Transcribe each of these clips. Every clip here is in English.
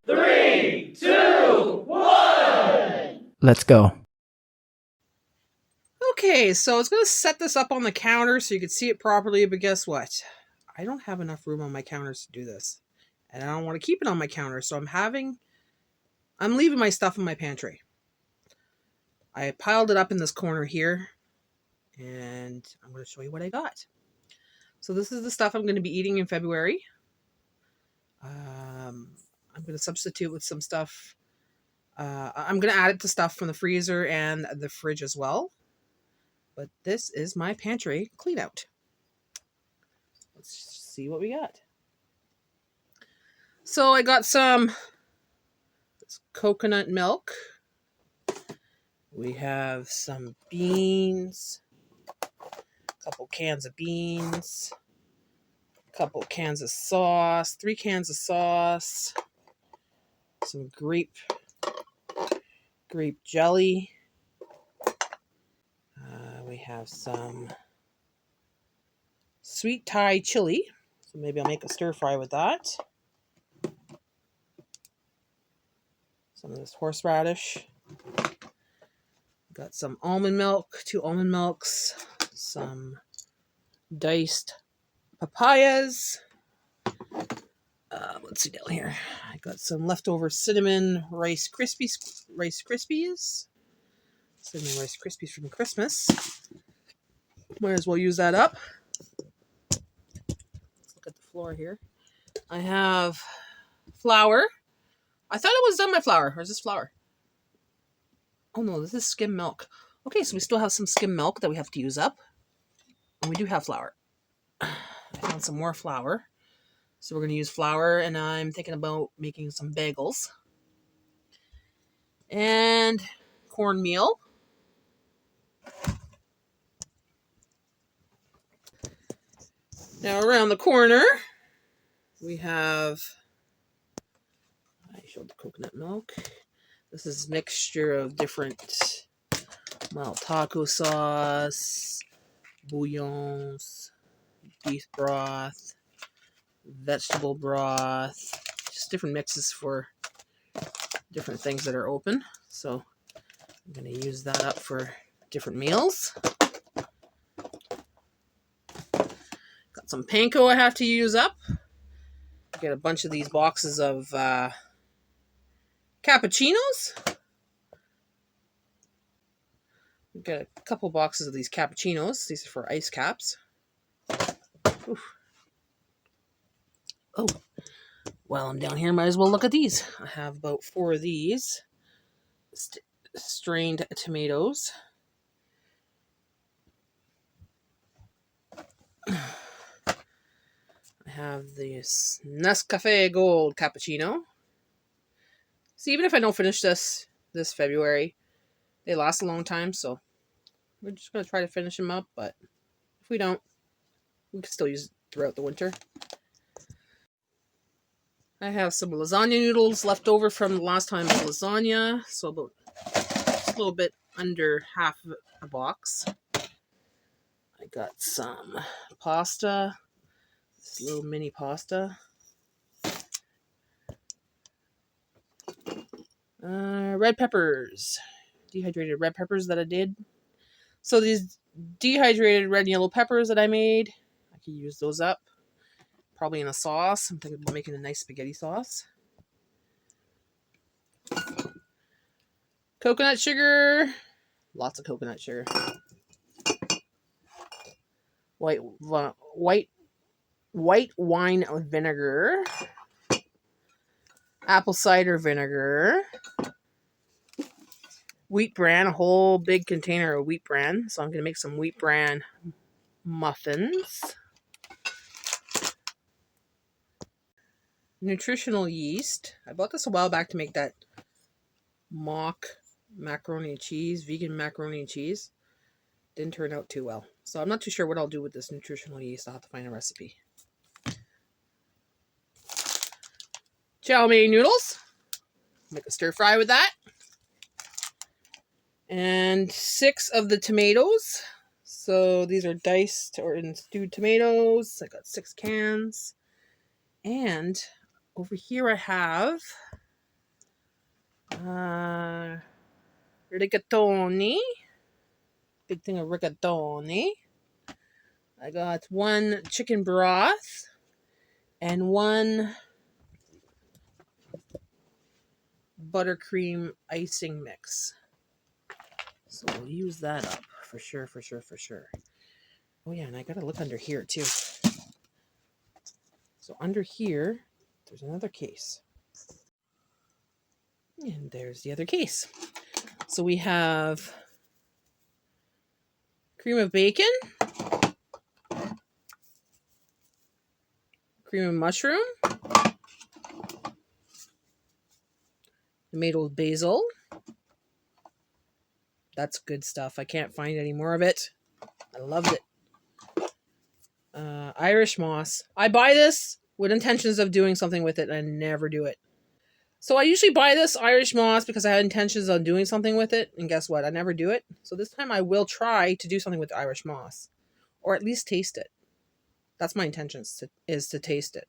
Three, two, one. Let's go. Okay, so I was going to set this up on the counter so you could see it properly, but guess what? I don't have enough room on my counters to do this. And I don't want to keep it on my counter, so I'm leaving my stuff in my pantry. I piled it up in this corner here, and I'm going to show you what I got. So this is the stuff I'm going to be eating in February. I'm going to substitute with some stuff. I'm going to add it to stuff from the freezer and the fridge as well. But this is my pantry clean out. Let's see what we got. So I got some coconut milk. We have some beans, a couple cans of beans, a couple cans of sauce, 3 cans of sauce, some grape jelly. We have some sweet Thai chili, so maybe I'll make a stir fry with that. Some of this horseradish. Got some almond milk, 2 almond milks, some diced papayas. Let's see down here. I got some leftover cinnamon Rice Krispies. Cinnamon Rice Krispies from Christmas. Might as well use that up. Let's look at the floor here. I have flour. I thought it was done by flour. Or is this flour? Oh no, this is skim milk. Okay, so we still have some skim milk that we have to use up. And we do have flour. I found some more flour. So we're going to use flour, and I'm thinking about making some bagels. And cornmeal. Now around the corner, we have, I showed the coconut milk. This is a mixture of different, taco sauce, bouillons, beef broth, vegetable broth, just different mixes for different things that are open. So I'm going to use that up for different meals. Got some panko I have to use up. Get a bunch of these boxes of cappuccinos. Got a couple boxes of these cappuccinos. These are for ice caps. Oof. Oh, while I'm down here, might as well look at these. I have about 4 of these strained tomatoes. I have this Nescafe Gold cappuccino. See, even if I don't finish this February, they last a long time, so we're just going to try to finish them up, but if we don't, we can still use it throughout the winter. I have some lasagna noodles left over from the last time's lasagna, so about just a little bit under half a box. I got some pasta, this little mini pasta. Red peppers, dehydrated red peppers that I did. So these dehydrated red and yellow peppers that I made, I can use those up. Probably in a sauce. I'm thinking about making a nice spaghetti sauce. Coconut sugar. Lots of coconut sugar. White wine vinegar. Apple cider vinegar. Wheat bran, a whole big container of wheat bran. So I'm going to make some wheat bran muffins. Nutritional yeast. I bought this a while back to make that mock macaroni and cheese, vegan macaroni and cheese. Didn't turn out too well. So I'm not too sure what I'll do with this nutritional yeast. I'll have to find a recipe. Chow mein noodles. Make a stir fry with that. And 6 of the tomatoes. So these are diced or in stewed tomatoes. I got 6 cans. And over here I have rigatoni. Big thing of rigatoni. I got 1 chicken broth and 1 buttercream icing mix. So we'll use that up for sure. Oh yeah, and I gotta look under here too. So under here, there's another case. And there's the other case. So we have cream of bacon, cream of mushroom, tomato with basil. That's good stuff. I can't find any more of it. I loved it. Irish moss. I buy this with intentions of doing something with it, and I never do it. So I usually buy this Irish moss because I had intentions of doing something with it, and guess what? I never do it. So this time I will try to do something with the Irish moss, or at least taste it. That's my intentions, is to taste it.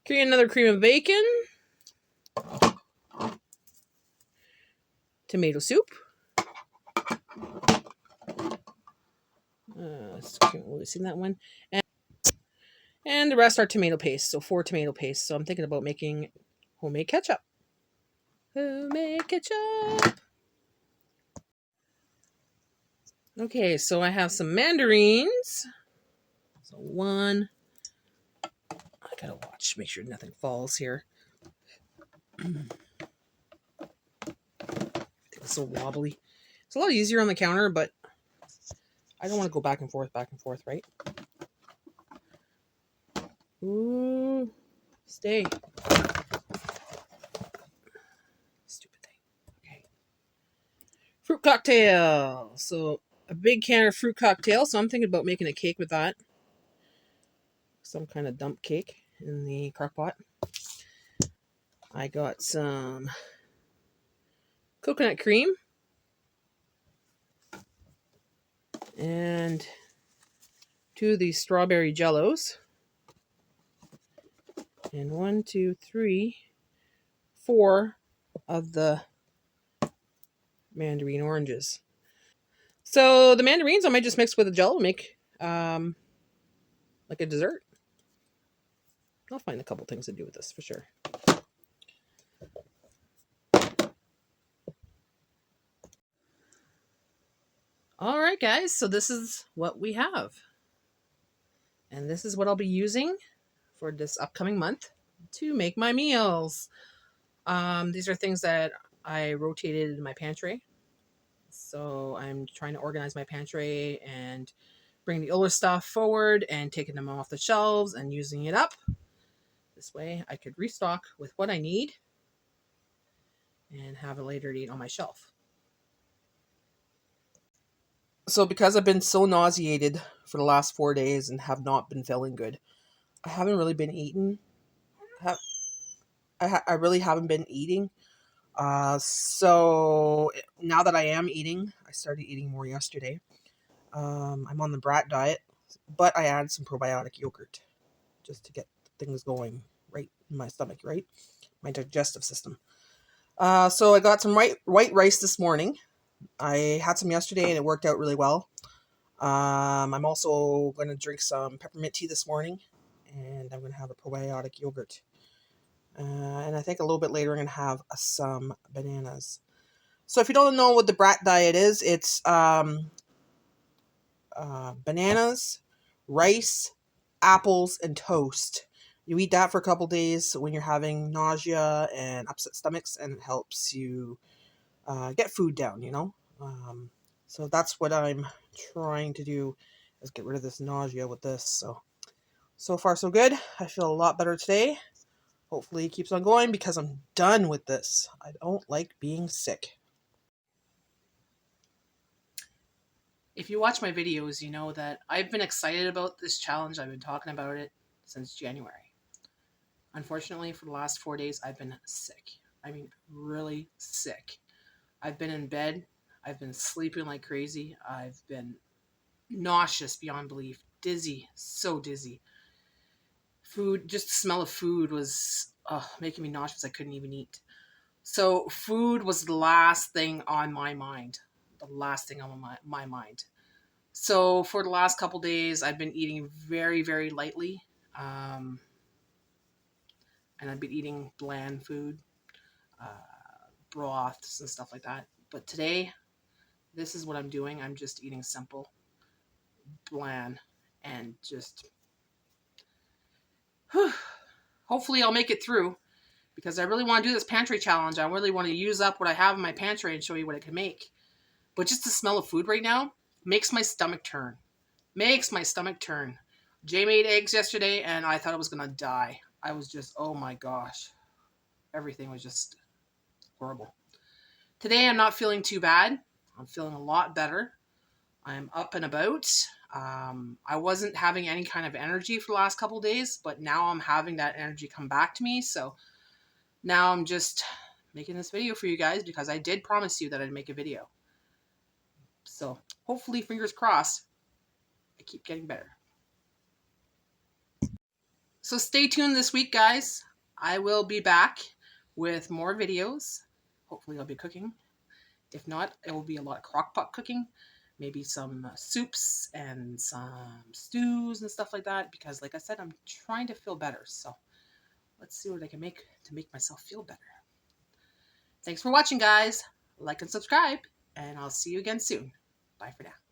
Create another cream of bacon. Tomato soup. Can't really see that one. And the rest are tomato paste, so 4 tomato paste. So I'm thinking about making homemade ketchup. Homemade ketchup. Okay, so I have some mandarins. So 1. I gotta watch, make sure nothing falls here. It's so wobbly. It's a lot easier on the counter, but I don't want to go back and forth, right? Ooh, stay. Stupid thing. Okay. Fruit cocktail. So a big can of fruit cocktail. So I'm thinking about making a cake with that. Some kind of dump cake in the crock pot. I got some coconut cream. And 2 of these strawberry jellos. And 1, 2, 3, 4 of the mandarin oranges. So the mandarins I might just mix with the jello, make like a dessert. I'll find a couple things to do with this for sure. All right, guys, so this is what we have. And this is what I'll be using for this upcoming month to make my meals. These are things that I rotated in my pantry. So I'm trying to organize my pantry and bring the older stuff forward and taking them off the shelves and using it up. This way I could restock with what I need and have a later date on my shelf. So because I've been so nauseated for the last 4 days and have not been feeling good, I haven't really been eating. I really haven't been eating. So now that I am eating, I started eating more yesterday. I'm on the brat diet, but I added some probiotic yogurt just to get things going right in my stomach, right? My digestive system. So I got some white rice this morning. I had some yesterday and it worked out really well. I'm also going to drink some peppermint tea this morning, and I'm going to have a probiotic yogurt. And I think a little bit later I'm going to have some bananas. So if you don't know what the brat diet is, it's bananas, rice, apples, and toast. You eat that for a couple days when you're having nausea and upset stomachs, and it helps you get food down, you know. So that's what I'm trying to do, is get rid of this nausea with this. So far so good. I feel a lot better today. Hopefully it keeps on going because I'm done with this. I don't like being sick. If you watch my videos, you know that I've been excited about this challenge. I've been talking about it since January. Unfortunately, for the last 4 days, I've been sick. I mean, really sick. I've been in bed. I've been sleeping like crazy. I've been nauseous beyond belief. Dizzy. So dizzy. Food, just the smell of food was making me nauseous. I couldn't even eat. So food was the last thing on my mind. The last thing on my mind. So for the last couple days, I've been eating very, very lightly. Um, and I've been eating bland food, uh, broths and stuff like that. But today, this is what I'm doing. I'm just eating simple, bland, and just whew, hopefully I'll make it through because I really want to do this pantry challenge. I really want to use up what I have in my pantry and show you what I can make. But just the smell of food right now makes my stomach turn. Makes my stomach turn. Jay made eggs yesterday and I thought I was going to die. I was just, oh my gosh. Everything was just horrible. Today I'm not feeling too bad. I'm feeling a lot better. I'm up and about. I wasn't having any kind of energy for the last couple of days, but now I'm having that energy come back to me. So now I'm just making this video for you guys because I did promise you that I'd make a video. So hopefully, fingers crossed, I keep getting better. So stay tuned this week, guys. I will be back with more videos. Hopefully I'll be cooking. If not, it will be a lot of crock pot cooking. Maybe some soups and some stews and stuff like that. Because like I said, I'm trying to feel better. So let's see what I can make to make myself feel better. Thanks for watching, guys. Like and subscribe. And I'll see you again soon. Bye for now.